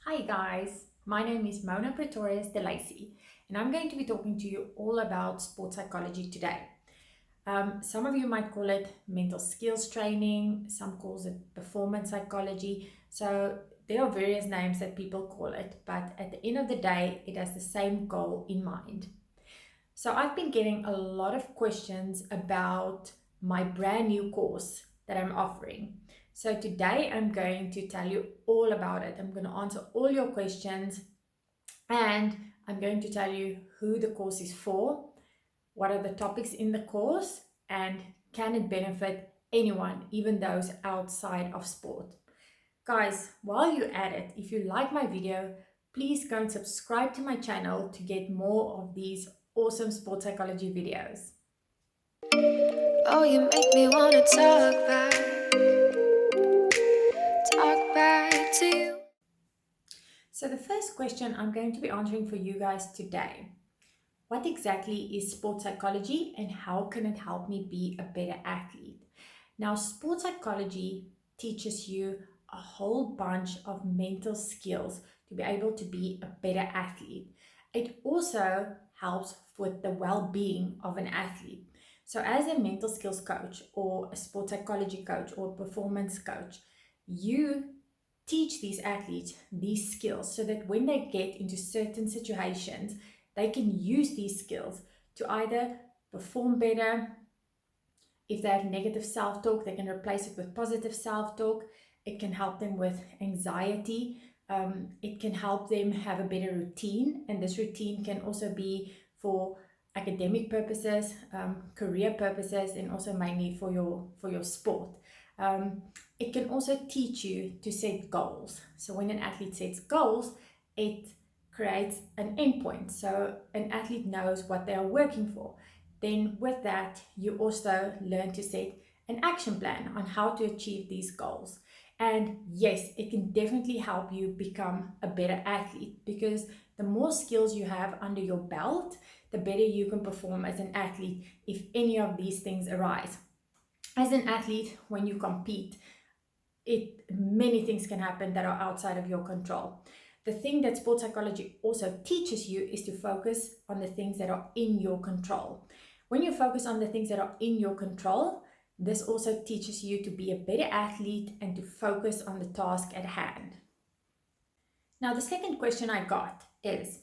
Hi guys, my name is Mona Pretorius de Lacy, and I'm going to be talking to you all about sports psychology today. Some of you might call it mental skills training, some calls it performance psychology. So there are various names that people call it, but at the end of the day, it has the same goal in mind. So I've been getting a lot of questions about my brand new course that I'm offering. So today I'm going to tell you all about it. I'm going to answer all your questions and I'm going to tell you who the course is for, what are the topics in the course, and can it benefit anyone, even those outside of sport. Guys, while you're at it, if you like my video, please go and subscribe to my channel to get more of these awesome sports psychology videos. Oh, you make me want to talk back to you. So the first question I'm going to be answering for you guys today. What exactly is sports psychology and how can it help me be a better athlete? Now, sports psychology teaches you a whole bunch of mental skills to be able to be a better athlete. It also helps with the well-being of an athlete. So as a mental skills coach or a sports psychology coach or performance coach, you teach these athletes these skills so that when they get into certain situations, they can use these skills to either perform better. If they have negative self-talk, they can replace it with positive self-talk. It can help them with anxiety. It can help them have a better routine, and this routine can also be for academic purposes, career purposes, and also mainly for your sport. It can also teach you to set goals. So when an athlete sets goals, it creates an endpoint. So an athlete knows what they are working for. Then with that, you also learn to set an action plan on how to achieve these goals. And yes, it can definitely help you become a better athlete, because the more skills you have under your belt, the better you can perform as an athlete if any of these things arise. As an athlete, when you compete, many things can happen that are outside of your control. The thing that sports psychology also teaches you is to focus on the things that are in your control. When you focus on the things that are in your control, this also teaches you to be a better athlete and to focus on the task at hand. Now, the second question I got is,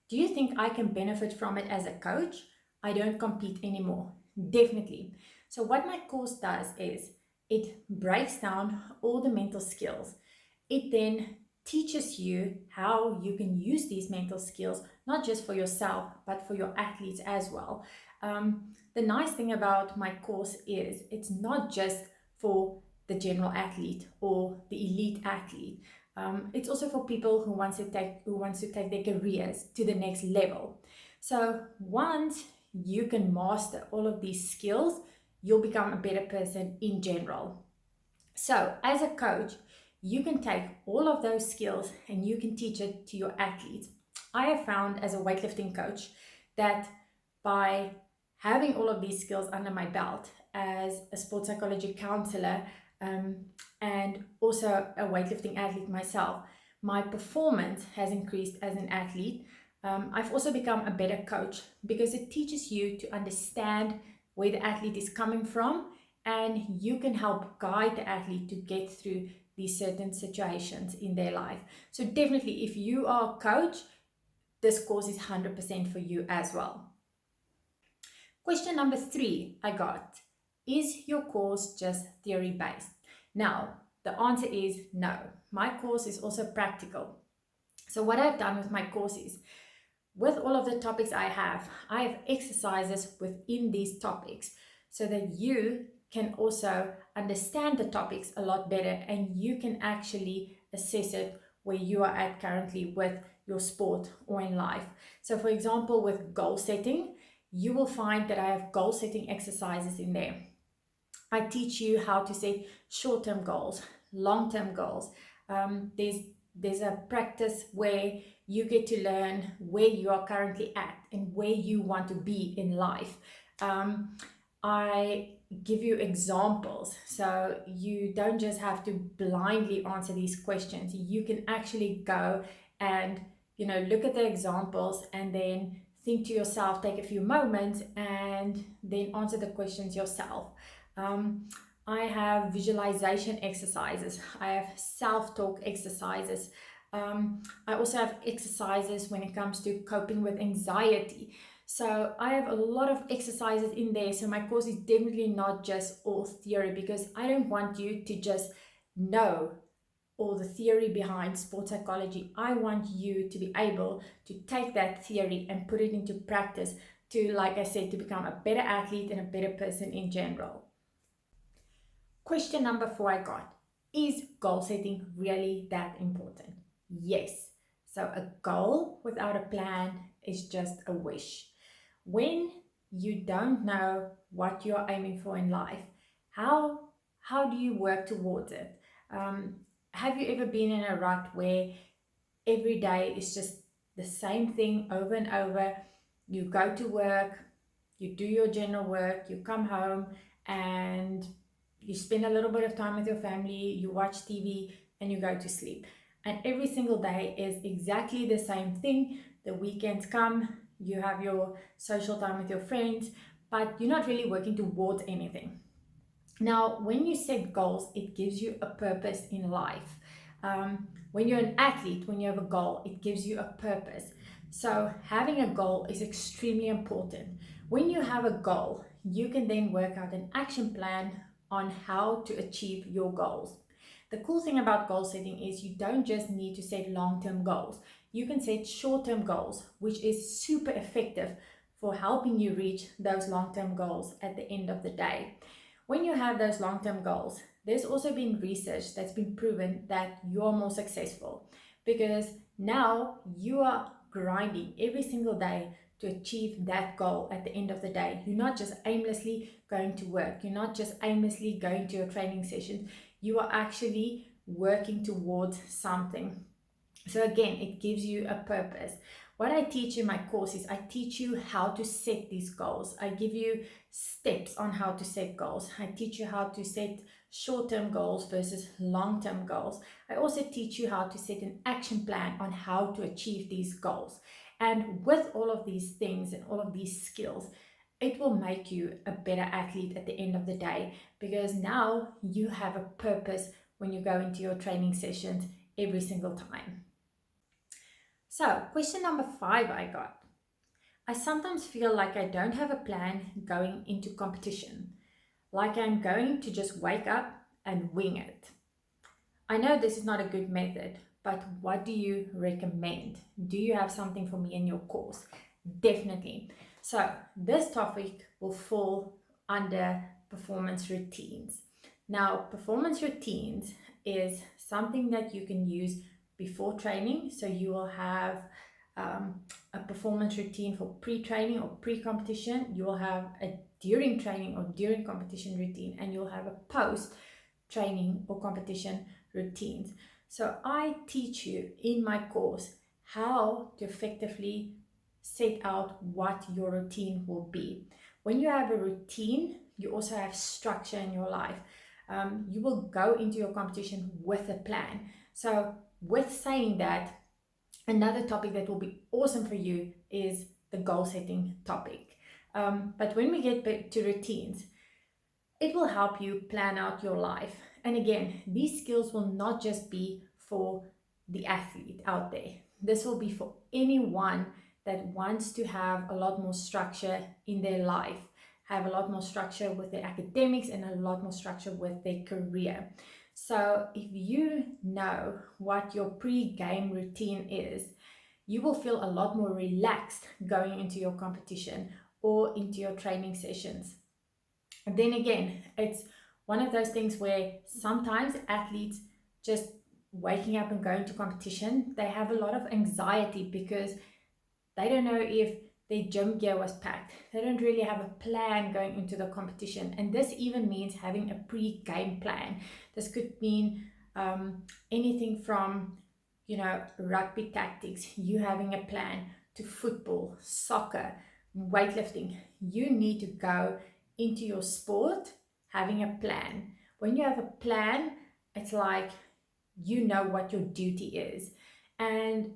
do you think I can benefit from it as a coach? I don't compete anymore. Definitely. So what my course does is it breaks down all the mental skills. It then teaches you how you can use these mental skills, not just for yourself, but for your athletes as well. The nice thing about my course is it's not just for the general athlete or the elite athlete. It's also for people who wants to take their careers to the next level. So once you can master all of these skills, you'll become a better person in general. So as a coach, you can take all of those skills and you can teach it to your athletes. I have found as a weightlifting coach that by having all of these skills under my belt as a sports psychology counselor, and also a weightlifting athlete myself, my performance has increased as an athlete. I've also become a better coach because it teaches you to understand where the athlete is coming from, and you can help guide the athlete to get through these certain situations in their life. So definitely, if you are a coach, this course is 100% for you as well. Question number 3 I got, is your course just theory-based? Now, the answer is no. My course is also practical. So what I've done with my course is, with all of the topics I have exercises within these topics so that you can also understand the topics a lot better and you can actually assess it where you are at currently with your sport or in life. So for example, with goal setting, you will find that I have goal setting exercises in there. I teach you how to set short-term goals, long-term goals. There's a practice where you get to learn where you are currently at and where you want to be in life. I give you examples. So you don't just have to blindly answer these questions. You can actually go and, look at the examples and then think to yourself, take a few moments and then answer the questions yourself. I have visualization exercises. I have self-talk exercises. I also have exercises when it comes to coping with anxiety. So I have a lot of exercises in there. So my course is definitely not just all theory, because I don't want you to just know all the theory behind sports psychology. I want you to be able to take that theory and put it into practice to, like I said, to become a better athlete and a better person in general. Question number 4 I got: is goal setting really that important? Yes. So a goal without a plan is just a wish. When you don't know what you're aiming for in life, how do you work towards it? Have you ever been in a rut where every day is just the same thing over and over? You go to work, you do your general work, you come home, and you spend a little bit of time with your family, you watch TV, and you go to sleep. And every single day is exactly the same thing. The weekends come, you have your social time with your friends, but you're not really working towards anything. Now, when you set goals, it gives you a purpose in life. When you're an athlete, when you have a goal, it gives you a purpose. So having a goal is extremely important. When you have a goal, you can then work out an action plan on how to achieve your goals. The cool thing about goal setting is you don't just need to set long-term goals. You can set short-term goals, which is super effective for helping you reach those long-term goals at the end of the day. When you have those long-term goals, there's also been research that's been proven that you're more successful, because now you are grinding every single day to achieve that goal at the end of the day. You're not just aimlessly going to work. You're not just aimlessly going to your training sessions. You are actually working towards something. So again, it gives you a purpose. What I teach in my course is I teach you how to set these goals. I give you steps on how to set goals. I teach you how to set short-term goals versus long-term goals. I also teach you how to set an action plan on how to achieve these goals. And with all of these things and all of these skills, it will make you a better athlete at the end of the day, because now you have a purpose when you go into your training sessions every single time. So, question number 5 I got: I sometimes feel like I don't have a plan going into competition, like I'm going to just wake up and wing it. I know this is not a good method, but what do you recommend? Do you have something for me in your course? Definitely. So, this topic will fall under performance routines. Now, performance routines is something that you can use before training. So you will have a performance routine for pre-training or pre-competition. You will have a during training or during competition routine, and you'll have a post-training or competition routines. So I teach you in my course how to effectively set out what your routine will be. When you have a routine, you also have structure in your life. You will go into your competition with a plan. So with saying that, another topic that will be awesome for you is the goal setting topic. But when we get back to routines, it will help you plan out your life. And again, these skills will not just be for the athlete out there. This will be for anyone that wants to have a lot more structure in their life, have a lot more structure with their academics, and a lot more structure with their career. So if you know what your pre-game routine is, you will feel a lot more relaxed going into your competition or into your training sessions. And then again, it's one of those things where sometimes athletes just waking up and going to competition, they have a lot of anxiety because they don't know if their gym gear was packed. They don't really have a plan going into the competition. And this even means having a pre-game plan. This could mean anything from, rugby tactics, you having a plan, to football, soccer, weightlifting. You need to go into your sport having a plan. When you have a plan, it's like you know what your duty is. And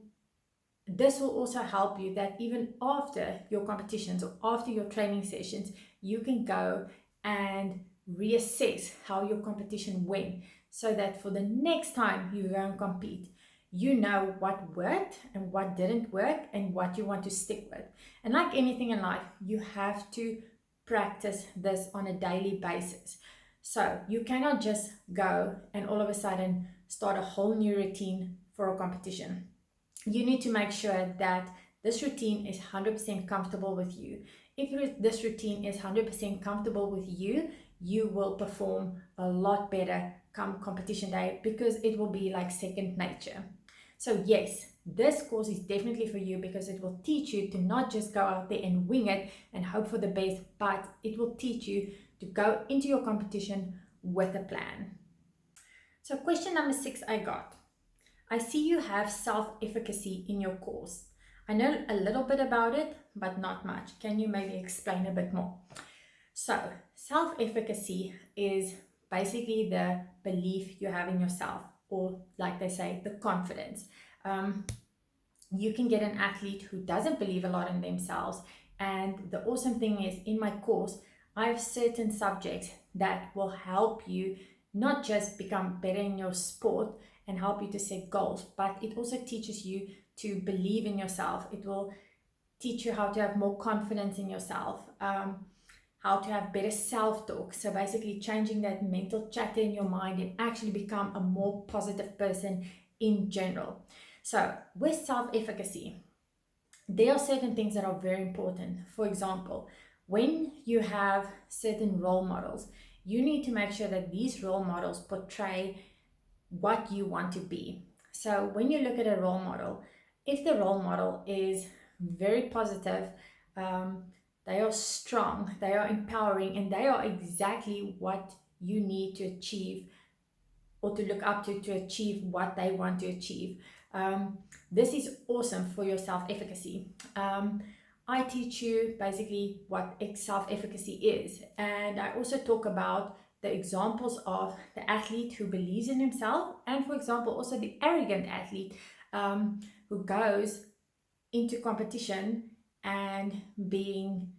this will also help you that even after your competitions or after your training sessions, you can go and reassess how your competition went, so that for the next time you go and compete, you know what worked and what didn't work and what you want to stick with. And like anything in life, you have to practice this on a daily basis. So you cannot just go and all of a sudden start a whole new routine for a competition. You need to make sure that this routine is 100% comfortable with you. If this routine is 100% comfortable with you, you will perform a lot better come competition day, because it will be like second nature. So yes, this course is definitely for you, because it will teach you to not just go out there and wing it and hope for the best, but it will teach you to go into your competition with a plan. So question number 6 I got. I see you have self-efficacy in your course. I know a little bit about it, but not much. Can you maybe explain a bit more? So, self-efficacy is basically the belief you have in yourself, or like they say, the confidence. You can get an athlete who doesn't believe a lot in themselves. And the awesome thing is, in my course, I have certain subjects that will help you not just become better in your sport and help you to set goals, but it also teaches you to believe in yourself. It will teach you how to have more confidence in yourself, how to have better self-talk. So basically changing that mental chatter in your mind and actually become a more positive person in general. So with self-efficacy, there are certain things that are very important. For example, when you have certain role models, you need to make sure that these role models portray what you want to be. So when you look at a role model, if the role model is very positive, they are strong, they are empowering, and they are exactly what you need to achieve or to look up to achieve what they want to achieve. This is awesome for your self-efficacy. I teach you basically what self-efficacy is, and I also talk about the examples of the athlete who believes in himself, and for example also the arrogant athlete who goes into competition and being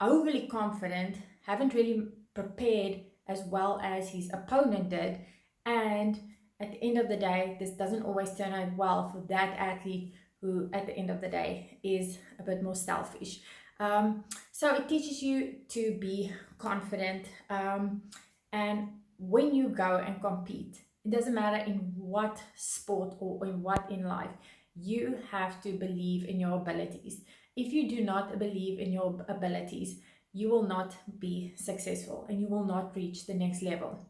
overly confident, haven't really prepared as well as his opponent did, and at the end of the day this doesn't always turn out well for that athlete, who at the end of the day is a bit more selfish. So it teaches you to be confident, and when you go and compete, it doesn't matter in what sport or in what in life, you have to believe in your abilities. If you do not believe in your abilities, you will not be successful and you will not reach the next level.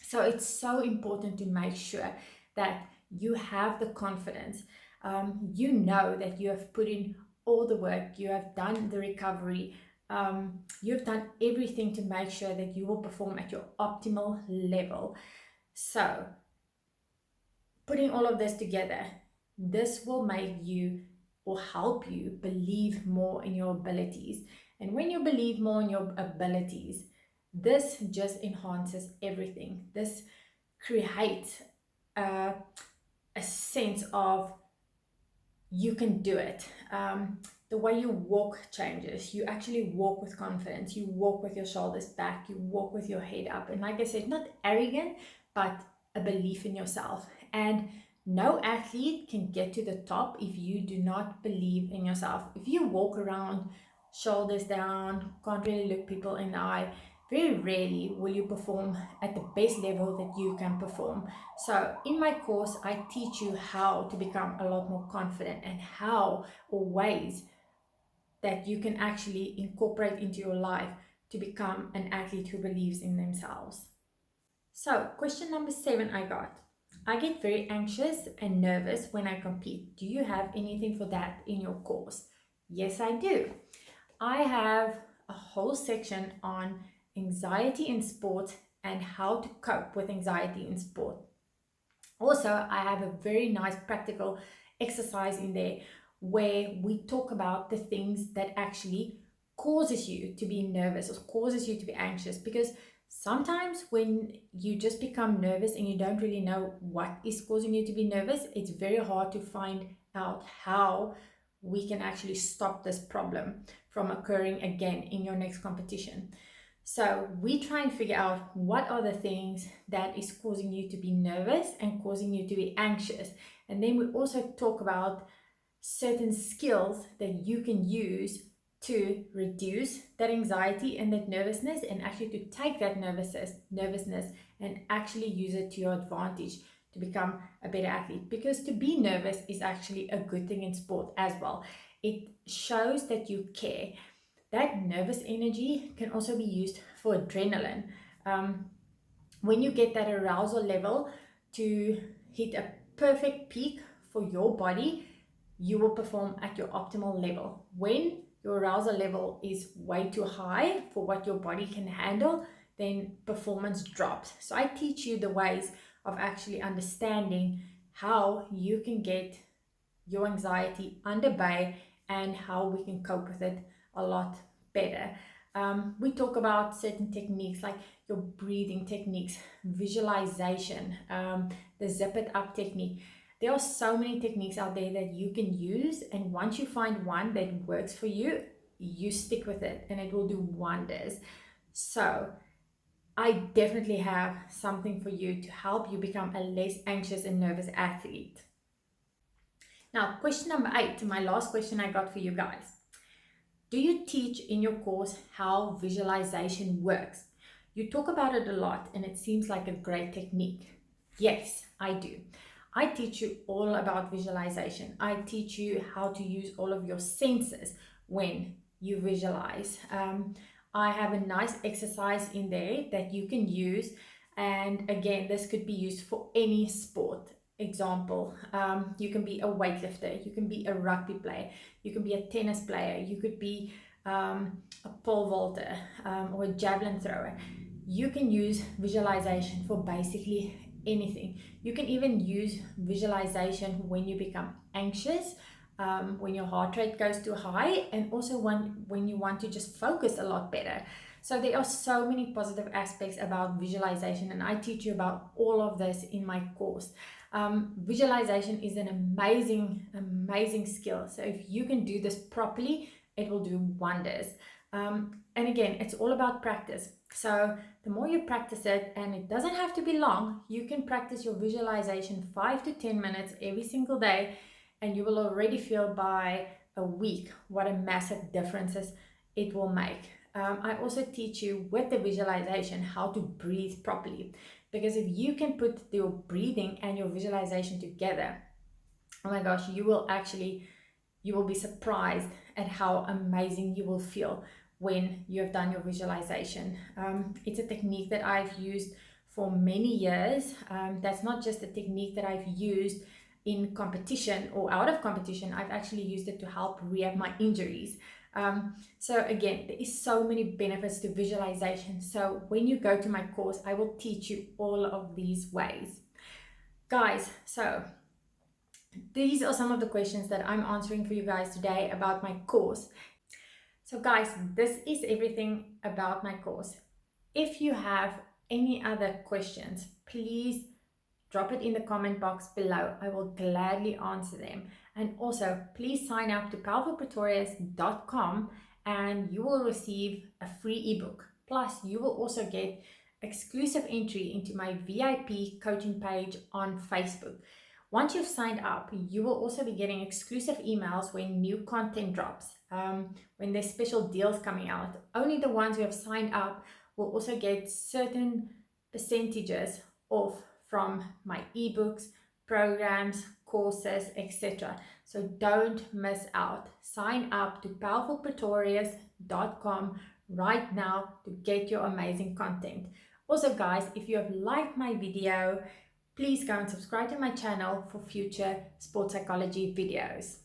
So it's so important to make sure that you have the confidence. You know that you have put in all the work, you have done the recovery, you've done everything to make sure that you will perform at your optimal level. So putting all of this together, this will make you or help you believe more in your abilities. And when you believe more in your abilities, this just enhances everything. This creates a sense of you can do it. The way you walk changes. You actually walk with confidence. You walk with your shoulders back. You walk with your head up. And like I said, not arrogant, but a belief in yourself. And no athlete can get to the top if you do not believe in yourself. If you walk around shoulders down, can't really look people in the eye, very rarely will you perform at the best level that you can perform. So in my course, I teach you how to become a lot more confident, and how, or ways that you can actually incorporate into your life to become an athlete who believes in themselves. So question number 7 I got. I get very anxious and nervous when I compete. Do you have anything for that in your course? Yes, I do. I have a whole section on anxiety in sport and how to cope with anxiety in sport. Also, I have a very nice practical exercise in there where we talk about the things that actually causes you to be nervous or causes you to be anxious, because Sometimes when you just become nervous and you don't really know what is causing you to be nervous, it's very hard to find out how we can actually stop this problem from occurring again in your next competition. So we try and figure out what are the things that is causing you to be nervous and causing you to be anxious. And then we also talk about certain skills that you can use to reduce that anxiety and that nervousness, and actually to take that nervousness and actually use it to your advantage to become a better athlete. Because to be nervous is actually a good thing in sport as well. It shows that you care. That nervous energy can also be used for adrenaline. When you get that arousal level to hit a perfect peak for your body, you will perform at your optimal level. When your arousal level is way too high for what your body can handle, then performance drops. So I teach you the ways of actually understanding how you can get your anxiety under bay and how we can cope with it a lot better. We talk about certain techniques like your breathing techniques, visualization, the zip it up technique. There are so many techniques out there that you can use, and once you find one that works for you, you stick with it and it will do wonders. So I definitely have something for you to help you become a less anxious and nervous athlete. Now, question number 8, my last question I got for you guys. Do you teach in your course how visualization works? You talk about it a lot and it seems like a great technique. Yes, I do. I teach you all about visualization. I teach you how to use all of your senses when you visualize. I have a nice exercise in there that you can use. And again, this could be used for any sport. Example, you can be a weightlifter, you can be a rugby player, you can be a tennis player, you could be a pole vaulter or a javelin thrower. You can use visualization for basically anything. You can even use visualization when you become anxious, when your heart rate goes too high, and also when you want to just focus a lot better. So there are so many positive aspects about visualization, and I teach you about all of this in my course. Visualization is an amazing skill. So if you can do this properly, it will do wonders. And again, it's all about practice. So the more you practice it, and it doesn't have to be long, you can practice your visualization 5 to 10 minutes every single day, and you will already feel by a week what a massive differences it will make. I also teach you with the visualization how to breathe properly, because if you can put your breathing and your visualization together, oh my gosh, you will be surprised at how amazing you will feel when you have done your visualization. It's a technique that I've used for many years. That's not just a technique that I've used in competition or out of competition. I've actually used it to help rehab my injuries. So again, there is so many benefits to visualization. So when you go to my course, I will teach you all of these ways. Guys, so these are some of the questions that I'm answering for you guys today about my course. So guys, this is everything about my course. If you have any other questions, please drop it in the comment box below. I will gladly answer them. And also, please sign up to powerfulpretorius.com and you will receive a free ebook. Plus, you will also get exclusive entry into my VIP coaching page on Facebook. Once you've signed up, you will also be getting exclusive emails when new content drops, when there's special deals coming out. Only the ones who have signed up will also get certain percentages off from my ebooks, programs, courses, etc. So don't miss out. Sign up to powerfulpretorius.com right now to get your amazing content. Also guys, if you have liked my video, please go and subscribe to my channel for future sports psychology videos.